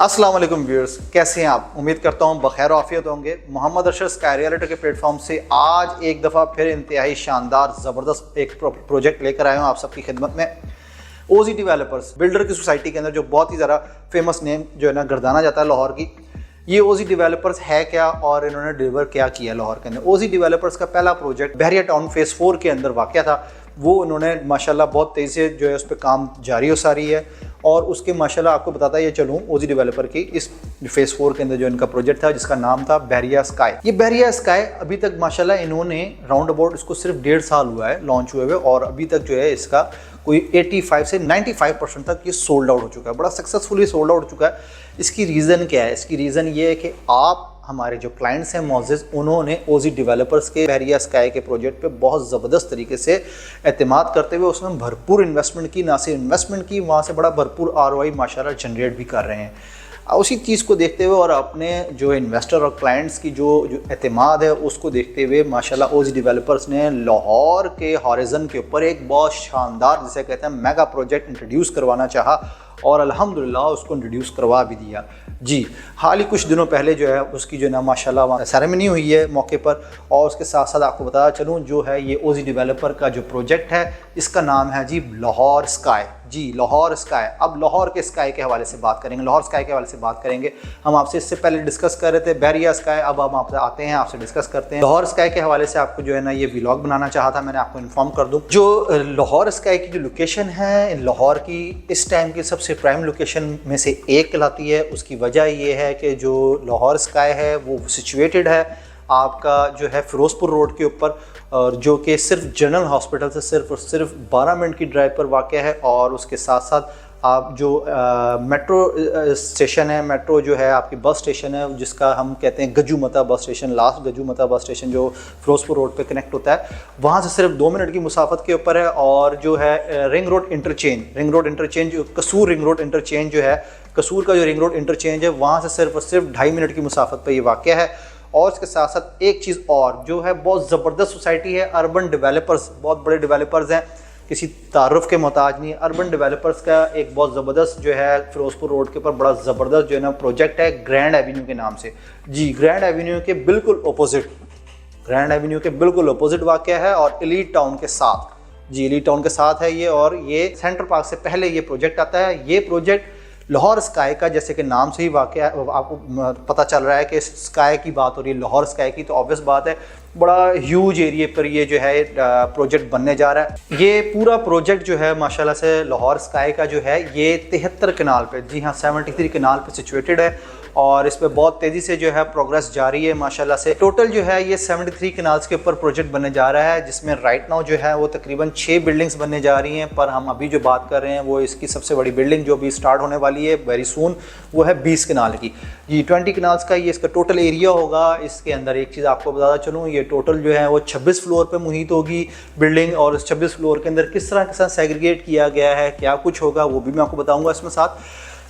अस्सलाम वालेकुम व्यूअर्स, कैसे हैं आप? उम्मीद करता हूं बखैर आफियत होंगे। मोहम्मद अरशद स्काई रियल्टी के प्लेटफॉर्म से आज एक दफ़ा फिर इंतहाई शानदार ज़बरदस्त एक प्रोजेक्ट लेकर आया हूं आप सबकी खिदमत में। ओजी डेवलपर्स बिल्डर की सोसाइटी के अंदर जो बहुत ही ज़्यादा फेमस नेम जो है ना गर्दाना जाता है लाहौर की, ये ओजी डेवलपर्स है क्या और इन्होंने डिलीवर क्या किया लाहौर के अंदर। ओजी डेवलपर्स का पहला प्रोजेक्ट बहरिया टाउन फेज़ 4 के अंदर वाक़या था। वो उन्होंने माशाल्लाह बहुत तेज़ी से जो है उस पर काम जारी हो सारी है और उसके माशाल्लाह आपको बताता ये चलूँ ओजी डेवलपर की इस फेज़ 4 के अंदर जो इनका प्रोजेक्ट था जिसका नाम था बहरिया स्काई। ये बहरिया स्काई अभी तक माशाल्लाह इन्होंने राउंड अबाउट इसको सिर्फ 1.5 साल हुआ है लॉन्च हुए और अभी तक जो है इसका कोई 85 से 95% तक ये सोल्ड आउट हो चुका है, बड़ा सक्सेसफुली सोल्ड आउट हो चुका है। इसकी रीज़न क्या है? इसकी रीज़न ये है कि आप हमारे जो क्लाइंट्स हैं मोज़िज़, उन्होंने ओजी डेवलपर्स के बहरिया स्काई के प्रोजेक्ट पे बहुत ज़बरदस्त तरीके से एतमाद करते हुए उसमें भरपूर इन्वेस्टमेंट की, ना सिर्फ इन्वेस्टमेंट की, वहाँ से बड़ा भरपूर ROI माशाल्लाह जनरेट भी कर रहे हैं। उसी चीज़ को देखते हुए और अपने जो इन्वेस्टर और क्लाइंट्स की जो एतमाद है उसको देखते हुए माशाल्लाह ओजी डेवलपर्स ने लाहौर के हॉरिज़न के ऊपर एक बहुत शानदार, जिसे कहते हैं मेगा प्रोजेक्ट इंट्रोड्यूस करवाना चाहा और अल्हम्दुलिल्लाह उसको इंट्रोड्यूस करवा भी दिया। जी, हाल ही कुछ दिनों पहले जो है उसकी जो है ना माशाल्लाह वहाँ सेरेमनी हुई है मौके पर। और उसके साथ साथ आपको बताया चलूँ जो है ये ओजी डेवलपर का जो प्रोजेक्ट है इसका नाम है जी लाहौर स्काई। जी, लाहौर स्काई। अब लाहौर के स्काई के हवाले से बात करेंगे, लाहौर स्काई के हवाले से बात करेंगे। हम आपसे इससे पहले डिस्कस कर रहे थे बहरिया स्काई, अब हम आपसे आते हैं, आपसे डिस्कस करते हैं लाहौर स्काई के हवाले से। आपको जो है ना ये व्लॉग बनाना चाहा था, मैंने आपको इन्फॉर्म कर दूं जो लाहौर स्काई की जो लोकेशन है लाहौर की इस टाइम की सबसे प्राइम लोकेशन में से एक कहलाती है। उसकी वजह ये है कि जो लाहौर स्काई है वो सिचुएटेड है आपका जो है फिरोजपुर रोड के ऊपर, और जो कि सिर्फ जनरल हॉस्पिटल से सिर्फ 12 मिनट की ड्राइव पर वाक़या है। और उसके साथ साथ आप जो मेट्रो स्टेशन है, मेट्रो जो है आपकी बस स्टेशन है जिसका हम कहते हैं गजूमता bus station, last गजूमता bus station जो फिरोजपुर रोड पे कनेक्ट होता है, वहाँ से सिर्फ 2 मिनट की मुसाफत के ऊपर है। और जो है रिंग रोड इंटरचेंज जो कसूर रिंग रोड इंटरचेंज जो है, कसूर का जो रिंग रोड इंटरचेंज है वहाँ से सिर्फ 2.5 मिनट की मुसाफत पर ये वाक़या है। और इसके साथ साथ एक चीज़ और जो है बहुत ज़बरदस्त सोसाइटी है, अर्बन डेवलपर्स, बहुत बड़े डेवलपर्स हैं, किसी तारुफ के मोहताज नहीं है। अर्बन डेवलपर्स का एक बहुत ज़बरदस्त जो है फिरोजपुर रोड के ऊपर बड़ा ज़बरदस्त जो है ना प्रोजेक्ट है ग्रैंड एवेन्यू के नाम से। जी, ग्रैंड एवेन्यू के बिल्कुल अपोजिट वाक़या है और एलीट टाउन के साथ। जी, एलीट टाउन के साथ है ये, और ये सेंट्रल पार्क से पहले ये प्रोजेक्ट आता है। ये प्रोजेक्ट लाहौर स्काई का, जैसे कि नाम से ही वाक़या आपको पता चल रहा है कि स्काई की बात हो रही है, लाहौर स्काई की, तो ऑब्वियस बात है बड़ा ह्यूज एरिया पर ये जो है प्रोजेक्ट बनने जा रहा है। ये पूरा प्रोजेक्ट जो है माशाल्लाह से लाहौर स्काई का जो है ये 73 कनाल पे, जी हाँ 73 कनाल पे सिचुएटेड है और इस पर बहुत तेज़ी से जो है प्रोग्रेस जारी है माशाल्लाह से। टोटल जो है ये 73 कनाल्स के ऊपर प्रोजेक्ट बनने जा रहा है, जिसमें राइट नाउ जो है वो तकरीबन 6 बिल्डिंग्स बनने जा रही हैं। पर हम अभी जो बात कर रहे हैं वो इसकी सबसे बड़ी बिल्डिंग जो भी स्टार्ट होने वाली है वेरी सून, वो है 20 कनाल की। जी, 20 कनाल्स का ये इसका टोटल एरिया होगा। इसके अंदर एक चीज़ आपको बताता चलूँ, ये टोटल जो है वो 26 फ्लोर पर मुहित होगी बिल्डिंग, और इस 26 फ्लोर के अंदर किस तरह सेग्रीगेट किया गया है, क्या कुछ होगा वो भी मैं आपको बताऊँगा इसमें साथ।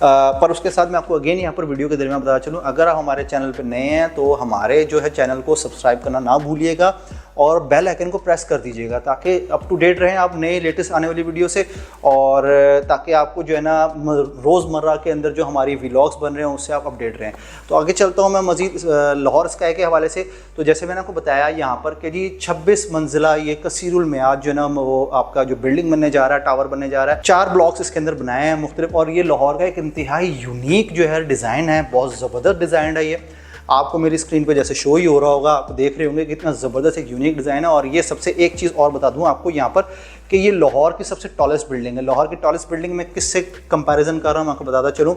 पर उसके साथ मैं आपको अगेन यहाँ पर वीडियो के दरमियान बताना चलूँ, अगर आप हमारे चैनल पर नए हैं तो हमारे जो है चैनल को सब्सक्राइब करना ना भूलिएगा और बेल आइकन को प्रेस कर दीजिएगा ताकि अप टू डेट रहें आप नए लेटेस्ट आने वाली वीडियो से, और ताकि आपको जो है ना रोज़मर्रा के अंदर जो हमारी व्लॉग्स बन रहे हैं उससे आप अपडेट रहें। तो आगे चलता हूँ मैं मज़ीद लाहौर स्काई के हवाले से। तो जैसे मैंने आपको बताया यहाँ पर कि जी 26 मंजिला ये कसीरुल मियाद जो है ना वो आपका जो बिल्डिंग बनने जा रहा है, टावर बनने जा रहा है। 4 ब्लॉक्स इसके अंदर बनाए हैं मुख्तलिफ, और ये लाहौर का एक इंतहाई यूनिक जो है डिज़ाइन है, बहुत ज़बरदस्त डिज़ाइन है। ये आपको मेरी स्क्रीन पे जैसे शो ही हो रहा होगा, आप देख रहे होंगे कितना ज़बरदस्त एक यूनिक डिज़ाइन है। और ये सबसे एक चीज़ और बता दूं आपको यहाँ पर कि ये लाहौर की सबसे टॉलेस्ट बिल्डिंग है। लाहौर की टॉलेस्ट बिल्डिंग में किससे कंपैरिजन कर रहा हूँ आपको बताता चलूँ।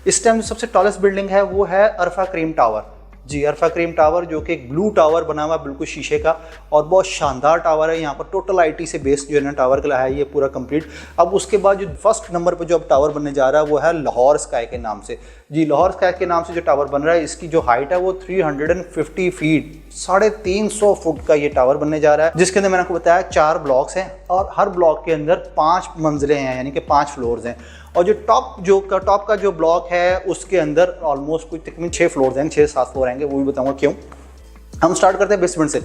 इस टाइम जो सबसे टॉलेस्ट बिल्डिंग है वो है अरफा क्रीम टावर। जी, अरफा क्रीम टावर जो कि एक ब्लू टावर बना हुआ है बिल्कुल शीशे का, और बहुत शानदार टावर है। यहाँ पर टोटल IT से बेस्ड जो है ना टावर का है ये पूरा कंप्लीट। अब उसके बाद जो फर्स्ट नंबर पर जो अब टावर बनने जा रहा है वो है लाहौर स्काई के नाम से। जी, लाहौर स्काई के नाम से जो टावर बन रहा है इसकी जो हाइट है वो 350 फीट, 350 फुट का ये टावर बनने जा रहा है, जिसके अंदर मैंने आपको बताया 4 ब्लॉक्स हैं और हर ब्लॉक के अंदर 5 मंजिलें हैं, यानी कि 5 फ्लोर्स हैं। और जो टॉप का जो ब्लॉक है उसके अंदर ऑलमोस्ट कोई तकरीबन 6 फ्लोर्स हैं, 6-7 फ्लोर आएंगे, वो भी बताऊंगा क्यों। हम स्टार्ट करते हैं बेसमेंट से।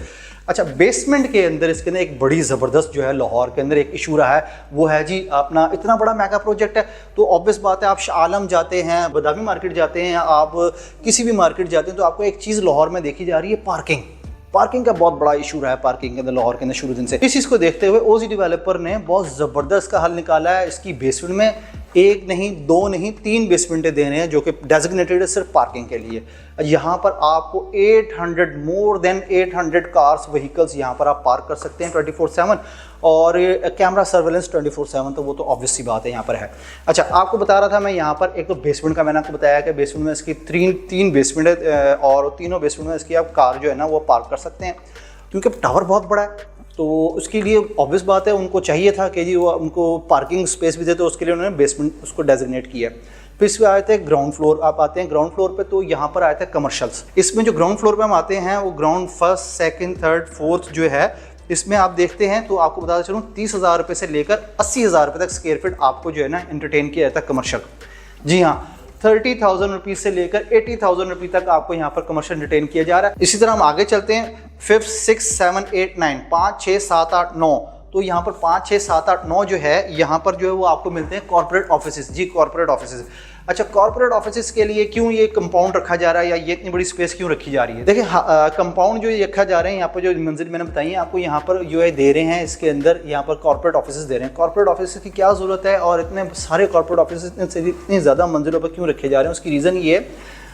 अच्छा, बेसमेंट के अंदर इसके अंदर एक बड़ी ज़बरदस्त जो है लाहौर के अंदर एक इशू रहा है, वो है जी अपना इतना बड़ा मेगा प्रोजेक्ट है, तो ऑब्वियस बात है आप शाह आलम जाते हैं, बदामी मार्केट जाते हैं, आप किसी भी मार्केट जाते हैं तो आपको एक चीज़ लाहौर में देखी जा रही है, पार्किंग का बहुत बड़ा इशू रहा है पार्किंग के अंदर लाहौर के अंदर शुरू दिन से। इस चीज़ को देखते हुए ओजी डेवलपर ने बहुत ज़बरदस्त का हल निकाला है। इसकी बेसमेंट में एक नहीं, दो नहीं, 3 बेसमेंटें दे रहे हैं जो कि डेजिग्नेटेड है सिर्फ पार्किंग के लिए। यहाँ पर आपको 800 मोर देन 800 कार्स व्हीकल्स यहाँ पर आप पार्क कर सकते हैं 24/7, और कैमरा सर्वेलेंस 24/7, तो वो तो ऑब्वियस सी बात है यहाँ पर है। अच्छा, आपको बता रहा था मैं यहाँ पर एक तो बेसमेंट का मैंने आपको बताया कि बेसमेंट में इसकी तीन बेसमेंट है, और तीनों बेसमेंट में इसकी आप कार जो है ना वो पार्क कर सकते हैं, क्योंकि टावर बहुत बड़ा है। तो उसके लिए ऑब्वियस बात है उनको चाहिए था कि जी वो उनको पार्किंग स्पेस भी दे, तो उसके लिए उन्होंने बेसमेंट उसको डेजिग्नेट किया। फिर इसमें आए थे ग्राउंड फ्लोर, आप आते हैं ग्राउंड फ्लोर पे, तो यहाँ पर आए थे कमर्शियल्स। इसमें जो ग्राउंड फ्लोर पे हम आते हैं वो ground first, second, third, fourth जो है, इसमें आप देखते हैं तो आपको बताता चलूँ 30,000 रुपये से लेकर 80,000 रुपये तक स्क्वायर फीट आपको जो है ना एंटरटेन किया जाता है कमर्शियल। जी हाँ, 30,000 रुपीज़ से लेकर 80,000 रुपये तक आपको यहाँ पर कमर्शियल रिटेन किया जा रहा है। इसी तरह हम आगे चलते हैं, 5th, 6th, 7th, 8th, 9th, 5, 6, 7, 8, 9, तो यहाँ पर 5, 6, 7, 8, 9 जो है यहाँ पर जो है वो आपको मिलते हैं कॉर्पोरेट ऑफिसेज। जी, कॉर्पोरेट ऑफिसेज। अच्छा, कॉर्पोरेट ऑफिसेज के लिए क्यों ये कंपाउंड रखा जा रहा है, या ये इतनी बड़ी स्पेस क्यों रखी जा रही है? देखिए, कंपाउंड जो ये रखा जा रहे हैं, यहाँ पर जो मंजिल मैंने बताई है आपको, यहाँ पर जो है दे रहे हैं, इसके अंदर यहाँ पर कॉर्पोरेट ऑफिसेज दे रहे हैं। कॉर्पोरेट ऑफिस की क्या ज़रूरत है, और इतने सारे कॉर्पोरेट ऑफिस इतनी ज़्यादा मंजिलों पर क्यों रखे जा रहे हैं? उसकी रीज़न ये है,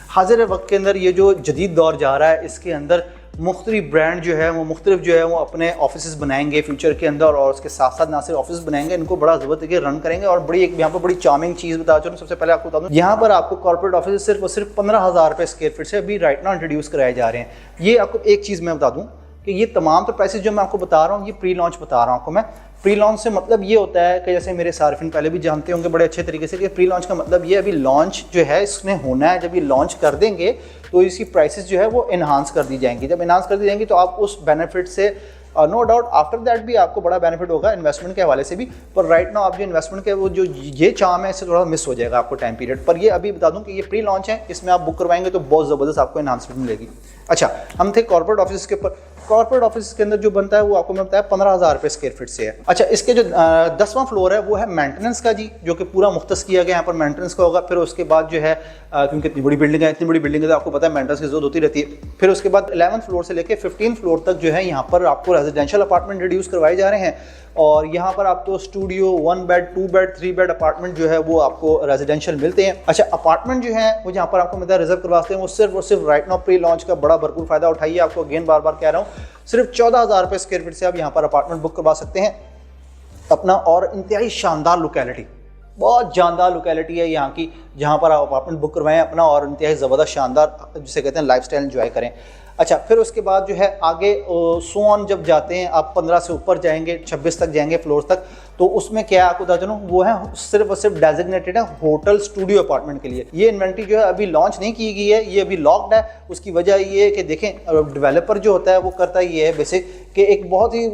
हाजिर वक्त के अंदर ये जो जदीद दौर जा रहा है, इसके अंदर मुख्तलिफ ब्रांड जो है वो मुख्तलिफ जो है वो अपने ऑफिस बनाएंगे फ्यूचर के अंदर, और उसके साथ साथ ना सिर्फ ऑफिस बनाएंगे, इनको बड़ा ज़बरदस्त तरीके रन करेंगे। और बड़ी एक यहाँ पर बड़ी चार्मिंग चीज़ बता चलूँ, सबसे पहले आपको बता दूँ, यहाँ पर आपको कॉर्पोरेट ऑफिस सिर्फ और सिर्फ 15,000 रुपये स्क्वायर फीट से अभी राइट नाउ इंट्रोड्यूस कराए जा रहे हैं। ये आपको एक चीज़ मैं बता दूँ कि ये तमाम तो प्राइसेस जो मैं आपको बता रहा हूँ, ये प्री लॉन्च बता रहा हूँ आपको मैं। प्री लॉन्च से मतलब ये होता है कि जैसे मेरे सार्फिन पहले भी जानते होंगे बड़े अच्छे तरीके से कि प्री लॉन्च का मतलब ये अभी लॉन्च जो है इसमें होना है, जब ये लॉन्च कर देंगे तो इसकी प्राइसेस जो है वो इन्हांस कर दी जाएंगी। जब इन्हांस कर दी जाएंगी तो आप उस बेनिफिट से नो डाउट आफ्टर दैट भी आपको बड़ा बेनिफिट होगा इन्वेस्टमेंट के हवाले से भी, पर राइट नाउ आप जो इन्वेस्टमेंट के वो जो ये चार्म है इससे थोड़ा मिस हो जाएगा आपको टाइम पीरियड पर। ये अभी बता दूं कि ये प्री लॉन्च है, इसमें आप बुक करवाएंगे तो बहुत ज़बरदस्त आपको एनहांसमेंट मिलेगी। अच्छा, हम थे कॉर्पोरेट ऑफिस के ऊपर। कॉर्पोरेट ऑफिस के अंदर जो बनता है वो आपको मैं बताया 15,000 रुपये स्क्वायर फीट से है। अच्छा, इसके जो 10वां फ्लोर है वो है मेंटेनेंस का जी, जो कि पूरा मुख्तस किया गया यहाँ पर मेंटेनेंस का होगा। फिर उसके बाद जो है क्योंकि इतनी बड़ी बिल्डिंग है तो आपको पता है मेंटेनेंस की जरूरत होती रहती है। फिर उसके बाद 11th फ्लोर से लेकर 15th फ्लोर तक जो है यहाँ पर आपको रेजिडेंशियल अपार्टमेंट रिड्यूस करवाए जा रहे हैं, और यहाँ पर आपको studio 1 bed 2 bed 3 bed apartment जो है वो आपको रेजिडेंशियल मिलते हैं। अच्छा, अपार्टमेंट जो है वो जहाँ पर आपको मिलता है रिजर्व करवाते हैं, वो सिर्फ और सिर्फ राइट नाउ प्री लॉन्च का बड़ा भरपूर फायदा उठाइए। आपको अगेन बार बार कह रहा हूँ, सिर्फ 14,000 रुपये स्क्वायर फीट से आप यहाँ पर अपार्टमेंट बुक करवा सकते हैं अपना, और इंतहाई शानदार लोकेलिटी, बहुत जानदार लोकेलिटी है यहाँ की, जहाँ पर आप अपार्टमेंट बुक करवाएं अपना और इंतहाई ज़बरदस्त शानदार जिसे कहते हैं लाइफस्टाइल एंजॉय करें। अच्छा, फिर उसके बाद जो है आगे सोन जब जाते हैं आप 15 से ऊपर जाएंगे, 26 तक जाएंगे फ्लोर तक, तो उसमें क्या आपको बता दूँ वो है सिर्फ और सिर्फ डेजिग्नेटेड है होटल स्टूडियो अपार्टमेंट के लिए। ये इन्वेंट्री जो है अभी लॉन्च नहीं की गई है, ये अभी लॉक्ड है। उसकी वजह ये है कि देखें डेवलपर जो होता है वो करता ये है बेसिक कि एक बहुत ही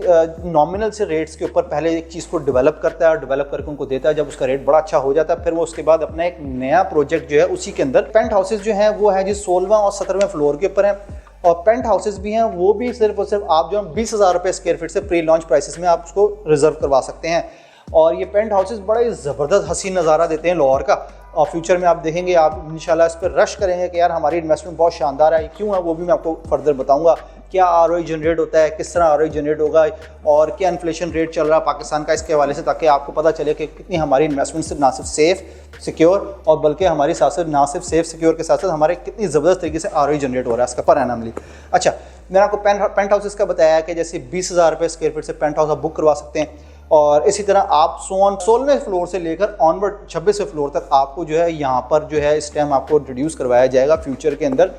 नॉमिनल से रेट्स के ऊपर पहले एक चीज़ को डेवलप करता है और डेवलप करके उनको देता है। जब उसका रेट बड़ा अच्छा हो जाता है फिर वो उसके बाद अपना एक नया प्रोजेक्ट जो है उसी के अंदर पेंट हाउसेज जो है वो है जी 16वां और 17वें फ्लोर के ऊपर है, और पेंट हाउसेज भी हैं वो भी सिर्फ और सिर्फ आप जो 20,000 रुपये स्क्वायर फीट से प्री लॉन्च प्राइसेस में आप उसको रिजर्व करवा सकते हैं। और ये पेंट हाउसेज बड़ा ही ज़बरदस्त हसीन नज़ारा देते हैं लाहौर का, और फ्यूचर में आप देखेंगे, आप इंशाल्लाह इस पर रश करेंगे कि यार हमारी इन्वेस्टमेंट बहुत शानदार है। क्यों है वो भी मैं आपको फर्दर बताऊंगा, क्या ROI जनरेट होता है, किस तरह ROI जनरेट होगा, और क्या इन्फ्लेशन रेट चल रहा है पाकिस्तान का इसके हवाले से, ताकि आपको पता चले कि कितनी हमारी इन्वेस्टमेंट सिर्फ ना सिर्फ सेफ सिक्योर और बल्कि हमारी साथ साथ ना सिर्फ सेफ सिक्योर के साथ साथ हमारे कितनी ज़बरदस्त तरीके से ROI जनरेट हो रहा है इसका पर एनमली। अच्छा, मैंने आपको पेंट हाउसेस का बताया कि जैसे 20,000 रुपये स्क्वायर फीट से पेंट हाउस आप बुक करवा सकते हैं, और इसी तरह आप 16वें फ्लोर से लेकर ऑनवर्ड 26वें फ्लोर तक आपको जो है यहाँ पर जो है इस टाइम आपको इंट्रोड्यूस करवाया जाएगा फ्यूचर के अंदर,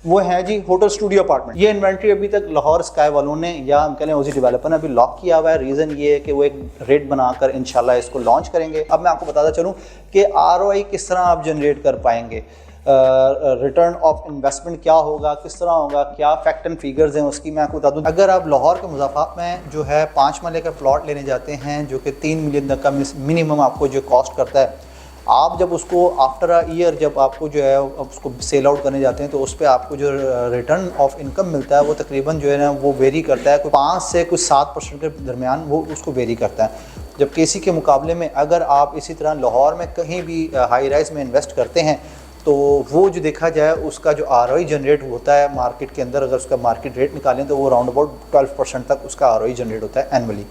वो है जी होटल स्टूडियो अपार्टमेंट। ये इन्वेंट्री अभी तक लाहौर स्काई वालों ने या हम कह लें ओजी डेवलपर ने अभी लॉक किया हुआ है। रीज़न ये है कि वो एक रेट बनाकर इंशाल्लाह इसको लॉन्च करेंगे। अब मैं आपको बताता चलूँ कि ROI किस तरह आप जनरेट कर पाएंगे, रिटर्न ऑफ इन्वेस्टमेंट क्या होगा, किस तरह होगा, क्या फैक्ट एंड फिगर्स हैं उसकी मैं आपको बता दूं। अगर आप लाहौर के मुज़ाफ़ात में जो है 5 मरले का प्लॉट लेने जाते हैं जो कि 3 मिलियन तक का मिनिमम आपको जो कॉस्ट करता है, आप जब उसको आफ्टर अ ईयर जब आपको जो है उसको सेल आउट करने जाते हैं तो उस पर आपको जो रिटर्न ऑफ इनकम मिलता है वो तकरीबन जो है ना वो वेरी करता है, कोई 5 से कुछ 7% के दरमियान वो उसको वेरी करता है। जब केसी के मुकाबले में अगर आप इसी तरह लाहौर में कहीं भी हाई राइज में इन्वेस्ट करते हैं तो वो जो देखा जाए उसका जो ROI जनरेट होता है मार्केट के अंदर, अगर उसका मार्केट रेट निकालें तो वो राउंड अबाउट 12% तक उसका ROI जनरेट होता है एनुअली।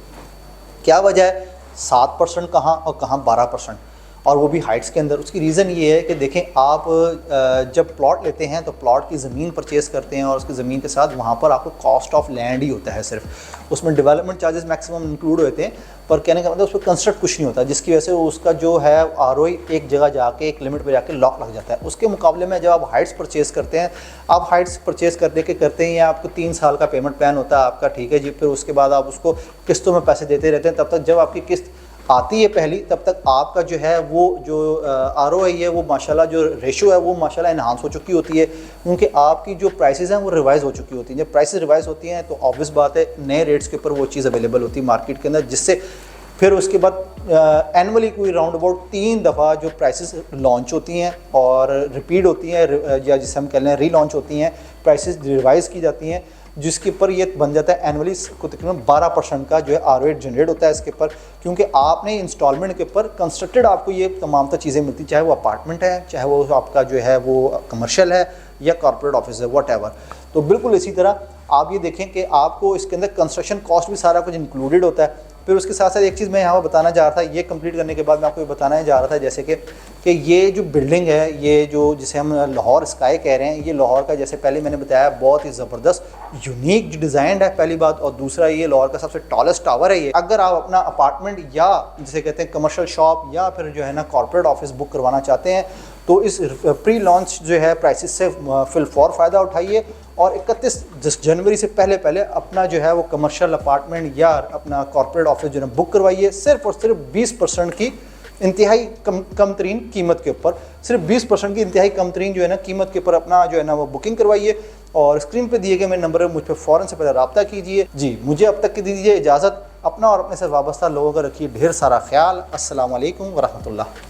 क्या वजह है 7% कहाँ और कहाँ 12%, और वो भी हाइट्स के अंदर? उसकी रीज़न ये है कि देखें आप जब प्लॉट लेते हैं तो प्लॉट की ज़मीन परचेस करते हैं और उसकी ज़मीन के साथ वहाँ पर आपको कॉस्ट ऑफ लैंड ही होता है सिर्फ, उसमें डेवलपमेंट चार्जेस मैक्सिमम इंक्लूड होते हैं, पर कहने का मतलब उस पर कंस्ट्रक्ट कुछ नहीं होता, जिसकी वजह से उसका जो है ROI एक जगह जाके एक लिमिट पर जाके लॉक लग जाता है। उसके मुकाबले में जब आप हाइट्स परचेस करते हैं, आप हाइट्स परचेस करने के करते हैं या आपको 3 साल का पेमेंट प्लान होता है आपका, ठीक है जी, फिर उसके बाद आप उसको किस्तों में पैसे देते रहते हैं, तब तक जब आपकी किस्त आती है पहली तब तक आपका जो है वो जो ROI है वो माशाल्लाह जो रेशो है वो माशाल्लाह इन्हांस हो चुकी होती है, क्योंकि आपकी जो प्राइसेस हैं वो रिवाइज़ हो चुकी होती हैं। जब प्राइसेस रिवाइज़ होती हैं तो ऑब्वियस बात है नए रेट्स के ऊपर वो चीज़ अवेलेबल होती है मार्केट के अंदर, जिससे फिर उसके बाद एनुअली कोई राउंड अबाउट 3 दफ़ा जो प्राइसेस लॉन्च होती हैं और रिपीट होती हैं, या जिसे हम कह लें री लॉन्च होती हैं, प्राइसेस रिवाइज़ की जाती हैं, जिसके ऊपर ये बन जाता है एनुअली को तकरीबन 12% का जो है ROI जनरेट होता है इसके ऊपर, क्योंकि आपने इंस्टॉलमेंट के ऊपर कंस्ट्रक्टेड आपको ये तमाम चीज़ें मिलती, चाहे वो अपार्टमेंट है, चाहे वो आपका जो है वो कमर्शियल है या कॉर्पोरेट ऑफिस है, व्हाटएवर। तो बिल्कुल इसी तरह आप ये देखें कि आपको इसके अंदर कंस्ट्रक्शन कॉस्ट भी सारा कुछ इंक्लूडेड होता है। फिर उसके साथ साथ एक चीज़ मैं यहाँ पर बताना चाह रहा था, ये कंप्लीट करने के बाद मैं आपको ये बताना जा रहा था जैसे कि ये जो बिल्डिंग है, ये जो जिसे हम लाहौर स्काई कह रहे हैं, ये लाहौर का जैसे पहले मैंने बताया बहुत ही ज़बरदस्त यूनिक डिज़ाइन है पहली बात, और दूसरा ये लाहौर का सबसे टॉलेस्ट टावर है ये। अगर आप अपना अपार्टमेंट या जिसे कहते हैं कमर्शियल शॉप या फिर जो है ना कॉर्पोरेट ऑफिस बुक करवाना चाहते हैं तो इस प्री लॉन्च जो है प्राइसेस से फिल फॉर फ़ायदा उठाइए और 31 जनवरी से पहले अपना जो है वो कमर्शियल अपार्टमेंट या अपना कॉर्पोरेट ऑफिस जो है बुक करवाइए, सिर्फ और सिर्फ 20% की इंतहाई कम तरीन कीमत के ऊपर, सिर्फ 20% की इंतहाई कम तरीन जो है ना कीमत के ऊपर अपना जो है ना वो बुकिंग करवाइए, और स्क्रीन पे दिए गए मेरे नंबर है, मुझ पर फ़ौरन से पहले रब्ता कीजिए। जी, मुझे अब तक की दीजिए इजाज़त, अपना और अपने से वाबस्ता लोगों का रखिए ढेर सारा ख्याल। अस्सलाम वालेकुम व रहमतुल्लाह।